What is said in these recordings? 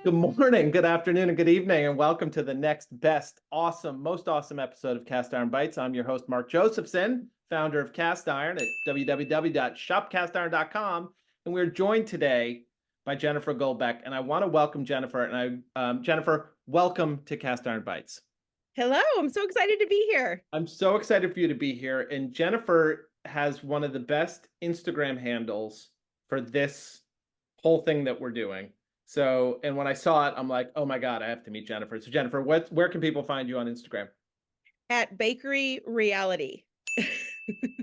Good morning, good afternoon, and good evening, and welcome to the next best, awesome, most awesome episode of Castiron Bites. I'm your host, Mark Josephson, founder of Cast Iron at www.shopcastiron.com, and we're joined today by Jennifer Goldbeck. And I want to welcome Jennifer. Jennifer, welcome to Cast Iron Bites. Hello, I'm so excited to be here. I'm so excited for you to be here. And Jennifer has one of the best Instagram handles for this whole thing that we're doing. So, and when I saw it, I'm like, oh my God, I have to meet Jennifer. So Jennifer, where can people find you on Instagram? At Bakery Reality.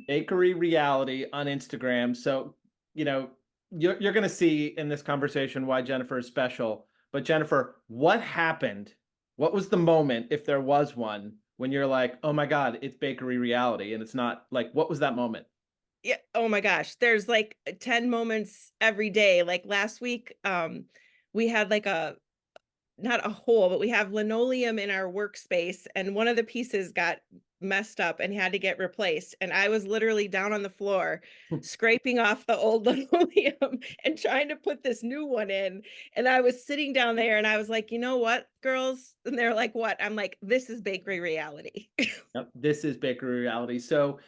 Bakery Reality on Instagram. So, you know, you're going to see in this conversation why Jennifer is special. But Jennifer, what happened? What was the moment, if there was one, when you're like, oh my God, it's Bakery Reality, and it's not like, what was that moment? Yeah, oh my gosh, there's like 10 moments every day. Like last week, we had like not a hole, but we have linoleum in our workspace, and one of the pieces got messed up and had to get replaced. And I was literally down on the floor scraping off the old linoleum and trying to put this new one in. And I was sitting down there and I was like, you know what, girls? And they're like, what? I'm like, this is Bakery Reality. Yep, this is Bakery Reality. So,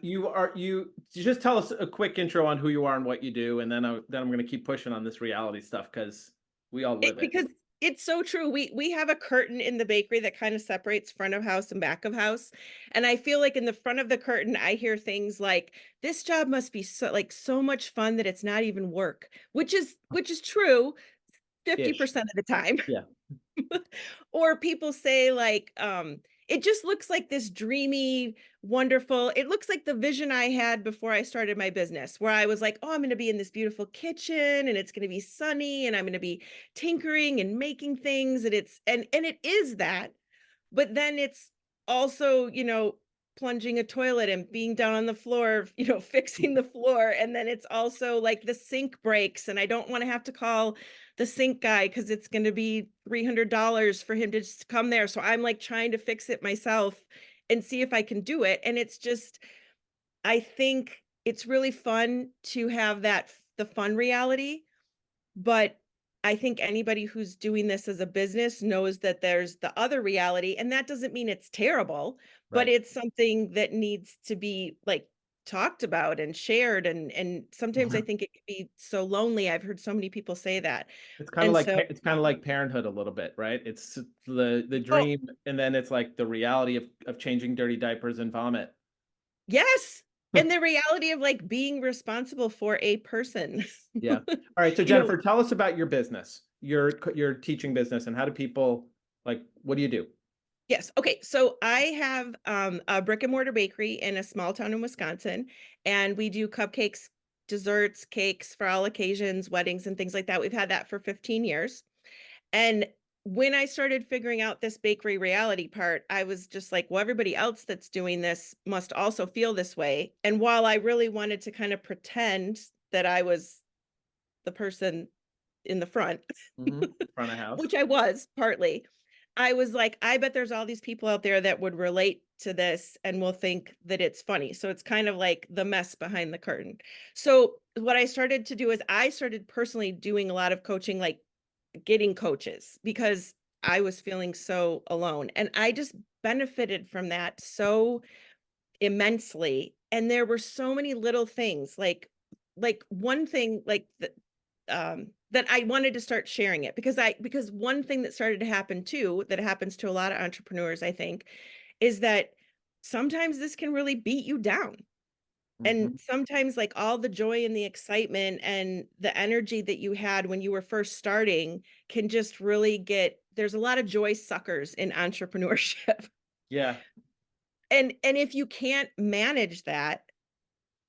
you just tell us a quick intro on who you are and what you do, and then I'm going to keep pushing on this reality stuff because we all live it. Because it's so true. We have a curtain in the bakery that kind of separates front of house and back of house. And I feel like in the front of the curtain, I hear things like, this job must be so much fun that it's not even work, which is true Ish. 50% of the time. Yeah. Or people say like, it just looks like this dreamy, wonderful. It looks like the vision I had before I started my business, where I was like, oh, I'm going to be in this beautiful kitchen and it's going to be sunny and I'm going to be tinkering and making things. And it is that. But then it's also, plunging a toilet and being down on the floor, fixing the floor. And then it's also like the sink breaks and I don't want to have to call the sink guy because it's going to be $300 for him to just come there. So I'm like trying to fix it myself and see if I can do it. And it's just, I think it's really fun to have the fun reality, but I think anybody who's doing this as a business knows that there's the other reality, and that doesn't mean it's terrible, but Right. it's something that needs to be, like, talked about and shared, and sometimes I think it can be so lonely. I've heard so many people say that, and so It's kind of like parenthood a little bit, right? It's the oh, dream, and then it's like the reality of changing dirty diapers and vomit. yes, and the reality of, like, being responsible for a person. Yeah. All right. So You know Jennifer, tell us about your business, your teaching business, and how do people like? What do you do? Yes. Okay. So I have a brick and mortar bakery in a small town in Wisconsin, and we do cupcakes, desserts, cakes for all occasions, weddings, and things like that. We've had that for 15 years. And when I started figuring out this bakery reality part, I was just like, well, everybody else that's doing this must also feel this way. And while I really wanted to kind of pretend that I was the person in the front, Front of house. which I was partly. I was like, I bet there's all these people out there that would relate to this and will think that it's funny. So it's kind of like the mess behind the curtain. So what I started to do is I started personally doing a lot of coaching, like getting coaches because I was feeling so alone. And I just benefited from that so immensely. And there were so many little things like one thing like that I wanted to start sharing it because one thing that started to happen too, that happens to a lot of entrepreneurs, I think, is that sometimes this can really beat you down. And Hmm. sometimes like all the joy and the excitement and the energy that you had when you were first starting can just really there's a lot of joy suckers in entrepreneurship. Yeah. And if you can't manage that,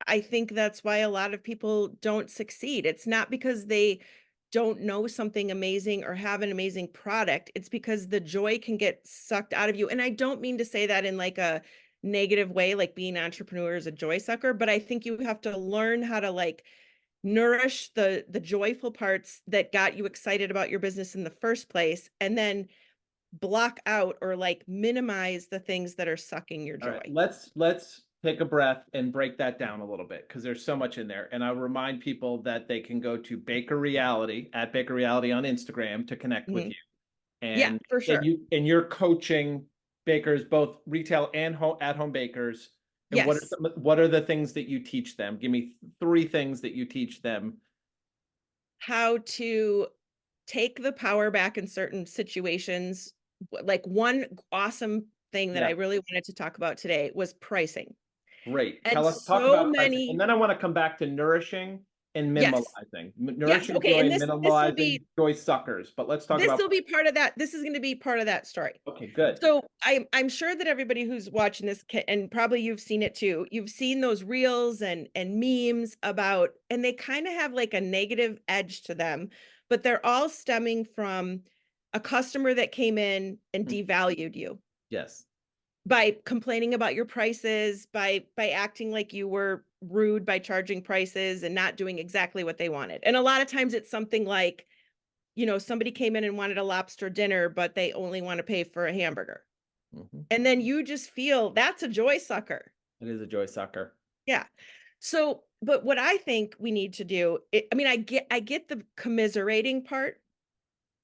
I think that's why a lot of people don't succeed. It's not because they don't know something amazing or have an amazing product. It's because the joy can get sucked out of you. And I don't mean to say that in like a negative way, like being an entrepreneur is a joy sucker, but I think you have to learn how to like nourish the joyful parts that got you excited about your business in the first place and then block out or like minimize the things that are sucking your All right. joy. Let's take a breath and break that down a little bit because there's so much in there. And I'll remind people that they can go to Baker Reality at Baker Reality on Instagram to connect with Mhm. you. Yeah, And for sure. you're coaching bakers, both retail and at home bakers. And Yes. what are the things that you teach them? Give me three things that you teach them. How to take the power back in certain situations. Like one awesome thing that I Yeah, really wanted to talk about today was pricing. great. And Talk so about pricing. And many, then I want to come back to nourishing and yes, minimalizing. yes. Nourishing Okay. joy And and this will minimalizing be joy suckers. But let's talk this about will be pricing. part of that. This is going to be part of that story. Okay, good. So I'm sure that everybody who's watching this and probably you've seen it too. You've seen those reels and memes about, and they kind of have like a negative edge to them, but they're all stemming from a customer that came in and Mm, devalued you yes. by complaining about your prices, by acting like you were rude by charging prices and not doing exactly what they wanted. And a lot of times it's something like, somebody came in and wanted a lobster dinner, but they only want to pay for a hamburger. Mhm. And then you just feel that's a joy sucker. It is a joy sucker. Yeah. So, but what I think we need to do, I mean, I get the commiserating part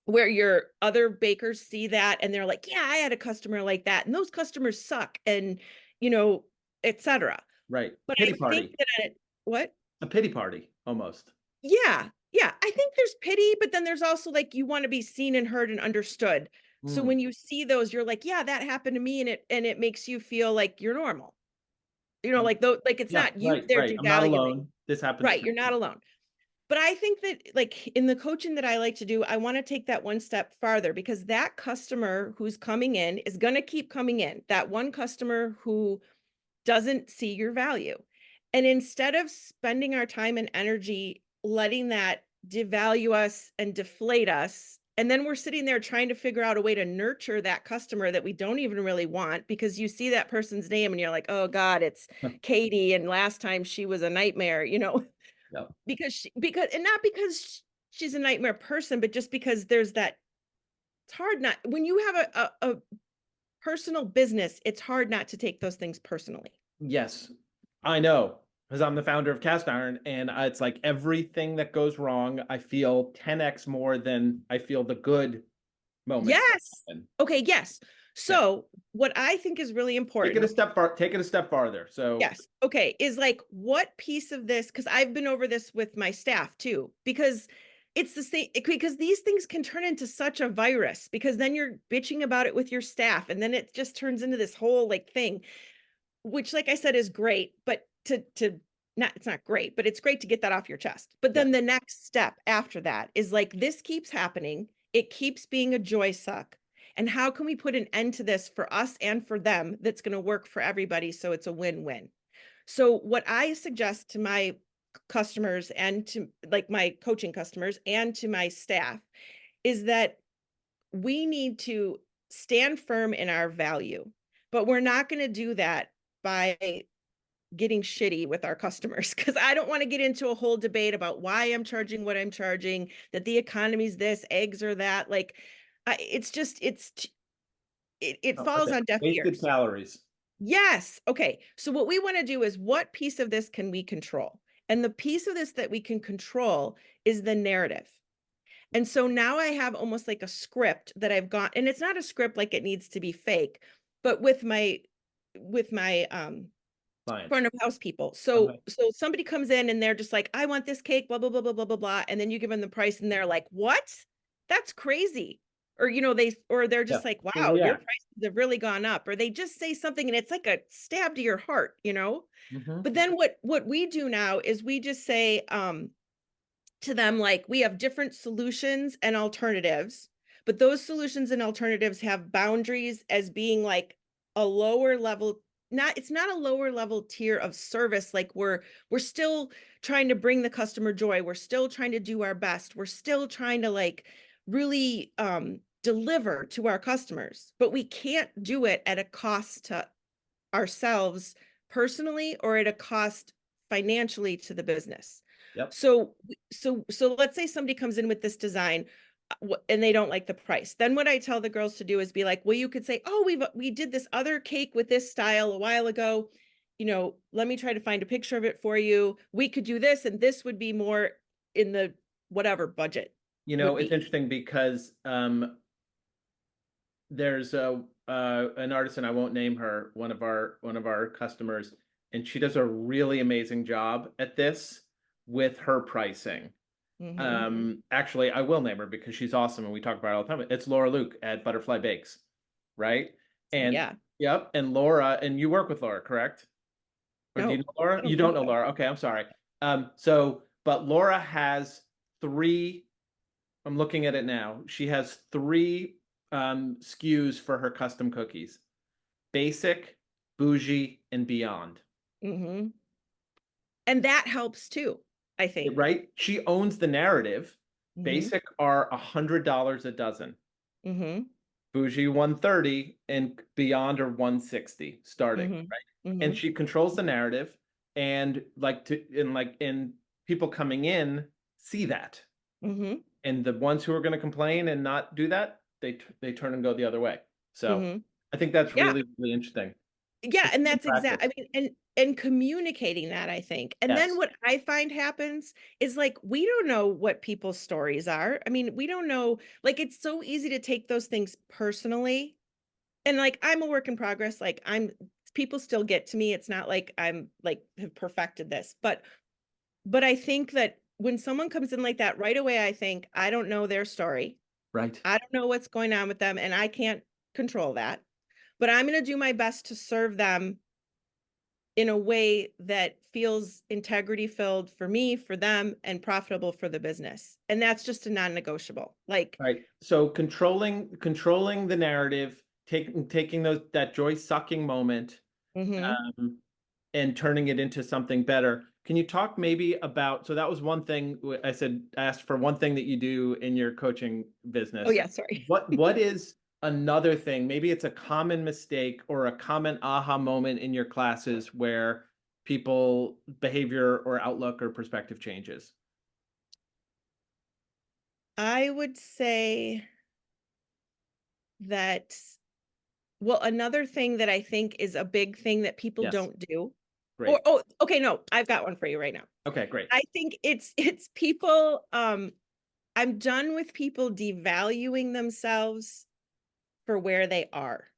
where your other bakers see that and they're like, yeah, I had a customer like that, and those customers suck, and you know, etc. Right. But I Pity think party. that what? A pity party almost. Yeah. Yeah. I think there's pity, but then there's also like you want to be seen and heard and understood. So Mm. when you see those, you're like, yeah, that happened to me, and it makes you feel like you're normal. Like though, like it's Yeah, not you right, they're right. I'm not devaluing. alone. This happens Right. to You're not me. alone. But I think that like in the coaching that I like to do, I want to take that one step farther because that customer who's coming in is going to keep coming in. That one customer who doesn't see your value. And instead of spending our time and energy letting that devalue us and deflate us, and then we're sitting there trying to figure out a way to nurture that customer that we don't even really want because you see that person's name and you're like, oh God, it's Katie. And last time she was a nightmare, Yep. because, and not because she's a nightmare person, but just because there's that, it's hard not, when you have a personal business, it's hard not to take those things personally. Yes, I know because I'm the founder of Cast Iron, and it's like everything that goes wrong, I feel 10x more than I feel the good moments that Yes. happen. Okay, yes. Yeah. So, what I think is really important, Take it a step farther. So, yes, okay, is like what piece of this, because I've been over this with my staff too, because it's the same, because these things can turn into such a virus, because then you're bitching about it with your staff, and then it just turns into this whole like thing, which, like I said, is great, but to not, it's not great, but it's great to get that off your chest. But yeah. then the next step after that is like this keeps happening. It keeps being a joy suck. And how can we put an end to this for us and for them that's going to work for everybody so it's a win-win? So what I suggest to my customers and to like my coaching customers and to my staff is that we need to stand firm in our value, but we're not going to do that by getting shitty with our customers because I don't want to get into a whole debate about why I'm charging what I'm charging, that the economy's this, eggs or that. Like, it's just, it Oh, falls okay. on deaf Wasted ears. calories. Yes. Okay. So, what we want to do is what piece of this can we control? And the piece of this that we can control is the narrative. And so now I have almost like a script that I've got, and it's not a script like it needs to be fake, but with my Clients. front of house people. So somebody comes in and they're just like, I want this cake, blah, blah, blah, blah, blah, blah, blah. And then you give them the price and they're like, what? That's crazy. Or, they're Yeah. just like, They wow, your react. prices have really gone up. Or they just say something and it's like a stab to your heart. Hmm. But then what we do now is we just say, to them like we have different solutions and alternatives, but those solutions and alternatives have boundaries as being like a lower level, not, it's not a lower level tier of service, like we're still trying to bring the customer joy, we're still trying to do our best, we're still trying to like really deliver to our customers, but we can't do it at a cost to ourselves personally or at a cost financially to the business. Yep. So let's say somebody comes in with this design, and they don't like the price. Then what I tell the girls to do is be like, well, you could say, oh, we did this other cake with this style a while ago. let me try to find a picture of it for you. We could do this, and this would be more in the whatever budget would It's be. interesting because there's a an artist, and I won't name her, one of our customers, and she does a really amazing job at this with her pricing. Hmm. Actually, I will name her because she's awesome and we talk about it all the time. It's Laura Luke at Butterfly Bakes, right? And Yeah. yep, and Laura, and you work with Laura, correct? Or do you know No, I Laura? You don't don't think know so. Laura. Okay, I'm sorry. But Laura has three, I'm looking at it now. She has three SKUs for her custom cookies: basic, bougie, and beyond. Hmm. And that helps too, I think. Right? She owns the narrative. Hmm. Basic are $100 a dozen. Hmm. Bougie 130 and beyond are 160 starting, Hmm. right? And Hmm. she controls the narrative, and people coming in see that. Hmm. And the ones who are going to complain and not do that, they turn and go the other way. So Hmm. I think that's Yeah. really, really interesting. Yeah, It's and good that's exact practice. I mean, and communicating that, I think. And then Yes. what I find happens is, like, we don't know what people's stories are. I mean, we don't know, like, it's so easy to take those things personally. And, like, I'm a work in progress, like, people still get to me. It's not like I'm, like, have perfected this. But I think that when someone comes in like that, right away, I think, I don't know their story. Right. I don't know what's going on with them, and I can't control that. But I'm gonna do my best to serve them in a way that feels integrity filled for me, for them, and profitable for the business. And that's just a non-negotiable. Like, Right. So controlling the narrative, taking that joy-sucking moment, mhm. um, and turning it into something better. Can you talk maybe about, so that was one thing I asked for one thing that you do in your coaching Oh business. yeah, sorry. What is another thing? Maybe it's a common mistake or a common aha moment in your classes where people behavior or outlook or perspective changes. I would say that, well, another thing that I think is a big thing that people Yes. don't do, or Great. oh, okay, no, I've got one for you right now. Okay, great. I think it's people, I'm done with people devaluing themselves for where they are.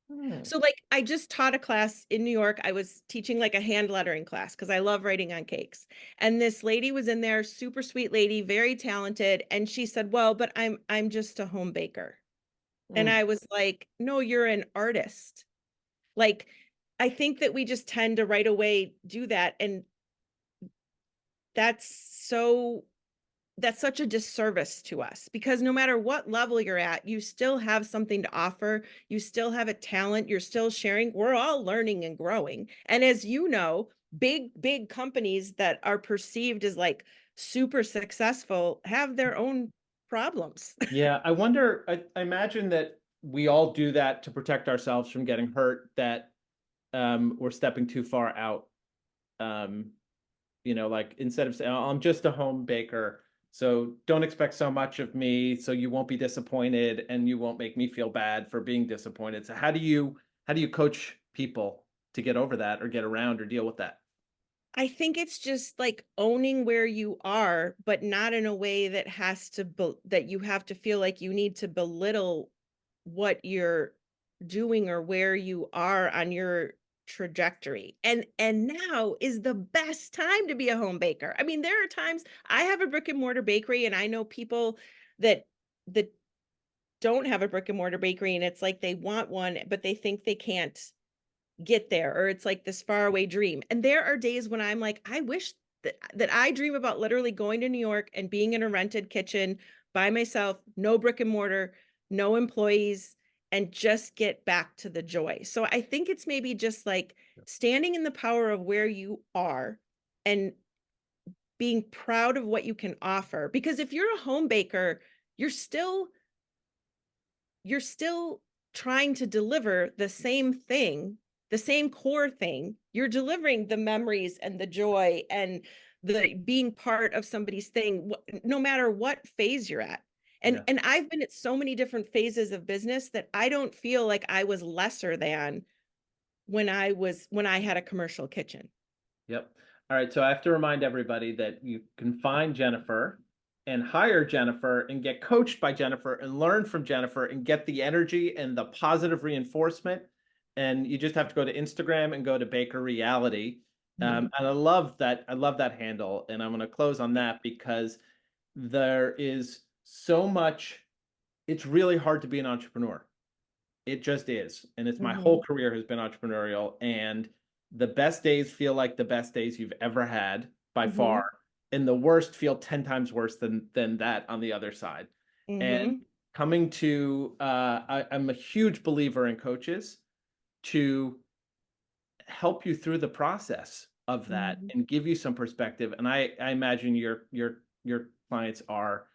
Hmm. So, like, I just taught a class in New York. I was teaching like a hand lettering class because I love writing on cakes. And this lady was in there, super sweet lady, very talented, and she said, "Well, but I'm just a home baker." And Hmm. I was like, "No, you're an artist." Like, I think that we just tend to right away do that, and that's so that's such a disservice to us, because no matter what level you're at, you still have something to offer. You still have a talent. You're still sharing. We're all learning and growing. And as you know, big companies that are perceived as like super successful have their own problems. Yeah, I wonder, I imagine that we all do that to protect ourselves from getting hurt, that we're stepping too far out. Um, like instead of saying, "Oh, I'm just a home baker, so don't expect so much of me, so you won't be disappointed and you won't make me feel bad for being disappointed." So how do you coach people to get over that or get around or deal with that? I think it's just like owning where you are, but not in a way that that you have to feel like you need to belittle what you're doing or where you are on your trajectory. And now is the best time to be a home baker. I mean, there are times I have a brick and mortar bakery, and I know people that that don't have a brick and mortar bakery, and it's like they want one, but they think they can't get there, or it's like this faraway dream. And there are days when I'm like, I wish that I dream about literally going to New York and being in a rented kitchen by myself, no brick and mortar, no employees, and just get back to the joy. So I think it's maybe just like standing in the power of where you are and being proud of what you can offer. Because if you're a home baker, you're still you're still trying to deliver the same thing, the same core thing. You're delivering the memories and the joy and the being part of somebody's thing, no matter what phase you're at. And Yeah. and I've been at so many different phases of business that I don't feel like I was lesser than when I had a commercial kitchen. Yep. All right. So I have to remind everybody that you can find Jennifer and hire Jennifer and get coached by Jennifer and learn from Jennifer and get the energy and the positive reinforcement. And you just have to go to Instagram and go to Baker Reality. Mhm. And I love that. I love that handle. And I'm going to close on that because there is so much. It's really hard to be an entrepreneur. It just is. And it's my whole Mhm. career has been entrepreneurial. And the best days feel like the best days you've ever had by far. Mhm. And the worst feel 10 times worse than that on the other side. And Mhm. coming to I'm a huge believer in coaches to help you through the process of that Mhm. and give you some perspective. And I imagine your clients are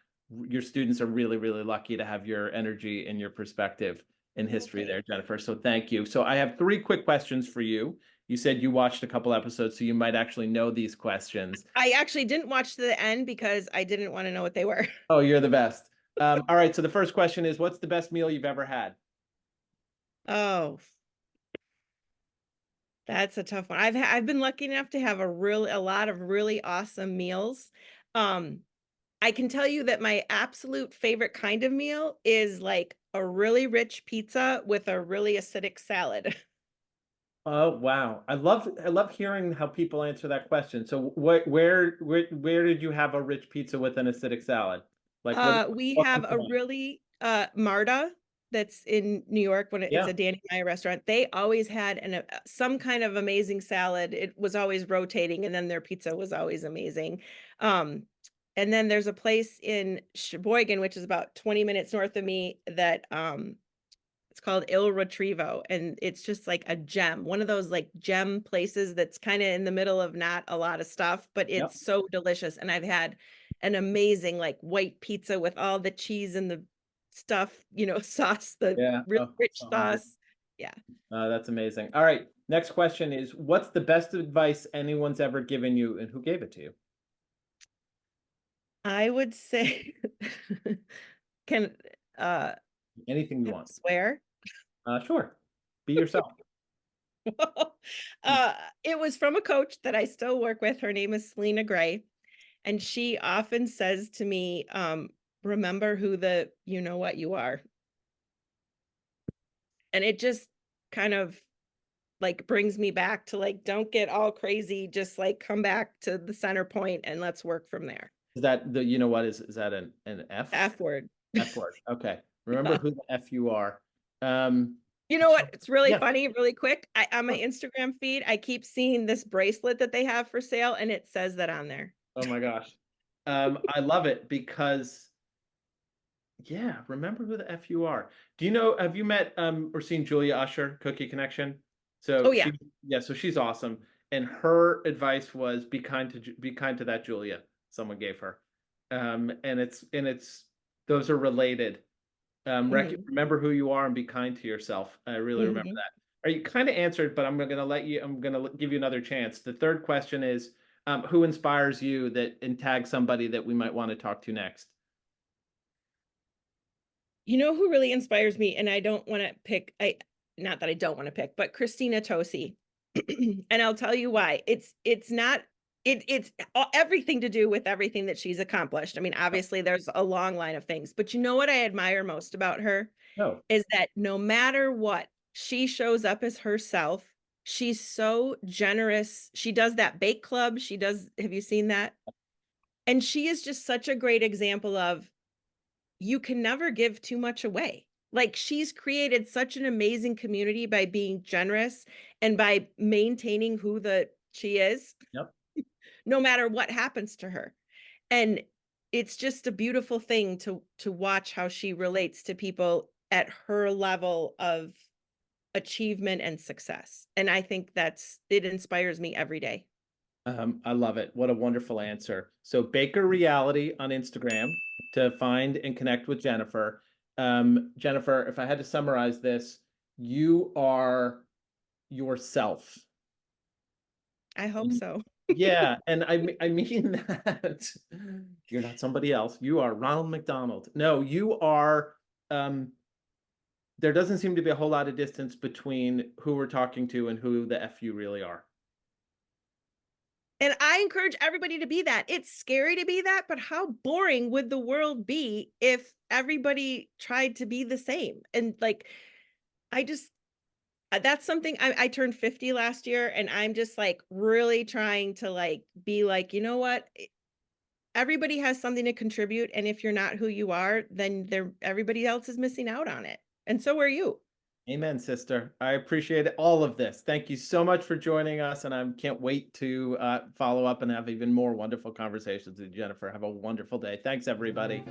your students are really, really lucky to have your energy and your perspective and Oh, history thanks. there, Jennifer. So thank you. So I have three quick questions for you. You said you watched a couple episodes, so you might actually know these questions. I actually didn't watch to the end because I didn't want to know what they were. Oh, you're the best. All right. So the first question is, what's the best meal you've ever had? Oh, that's a tough one. I've been lucky enough to have a lot of really awesome meals. Um, I can tell you that my absolute favorite kind of meal is like a really rich pizza with a really acidic salad. Oh wow. I love hearing how people answer that question. So where did you have a rich pizza with an acidic salad? Like We what have comes to a mind? really Marta that's in New York when it's Yeah. a Danny Meyer restaurant. They always had some kind of amazing salad. It was always rotating, and then their pizza was always amazing. Um, and then there's a place in Sheboygan, which is about 20 minutes north of me, that it's called Il Retrivo, and it's just like a gem. One of those like gem places that's kind of in the middle of not a lot of stuff, but Yep. it's so delicious. And I've had an amazing like white pizza with all the cheese and the stuff, sauce, the Yeah. really Oh, rich so hungry. sauce. Yeah. That's amazing. All right. Next question is, what's the best advice anyone's ever given you and who gave it to you? I would say can uh Anything you can I want. swear? Sure. Be yourself. uh it was from a coach that I still work with. Her name is Selena Gray. And she often says to me, remember who the you know what you are. And it just kind of like brings me back to like, don't get all crazy, just like come back to the center point and let's work from there. Is that the you know what is that an F? F word. F word. Okay. Remember Yeah. who the F you are. Um You know so what? It's really yeah. funny, really quick. On my Sure. Instagram feed, I keep seeing this bracelet that they have for sale, and it says that on there. Oh my gosh. I love it because yeah, remember who the F you are. Do you know, have you met or seen Julia Usher, Cookie Connection? Oh So yeah. yeah, so she's awesome. And her advice was be kind to that Julia, someone gave her. And it's those are related. Hmm. Remember who you are and be kind to yourself. I really remember Hmm. that. Are you kind of answered, but I'm gonna give you another chance. The third question is, who inspires you that and tag somebody that we might want to talk to next? You know who really inspires me, and I don't want to pick, I not that I don't want to pick, but Christina Tosi. And I'll tell you why. It's not everything to do with everything that she's accomplished. I mean, obviously there's a long line of things, but you know what I admire most about her No. is that no matter what, she shows up as herself. She's so generous. She does that bake club. She does, have you seen that? And she is just such a great example of you can never give too much away. Like, she's created such an amazing community by being generous and by maintaining who the she is, Yep. no matter what happens to her. And it's just a beautiful thing to watch how she relates to people at her level of achievement and success. And I think it inspires me every day. I love it. What a wonderful answer. So Baker Reality on Instagram to find and connect with Jennifer. Jennifer, if I had to summarize this, you are yourself. I hope And so. yeah, and I mean that you're not somebody else. You are Ronald McDonald. No, you are um there doesn't seem to be a whole lot of distance between who we're talking to and who the F you really are. And I encourage everybody to be that. It's scary to be that, but how boring would the world be if everybody tried to be the same? And like, I just, that's something I turned 50 last year and I'm just like really trying to like be like, you know what? Everybody has something to contribute. And if you're not who you are, then everybody else is missing out on it. And so are you. Amen, sister. I appreciate all of this. Thank you so much for joining us, and I can't wait to follow up and have even more wonderful conversations with Jennifer. Have a wonderful day. Thanks, everybody.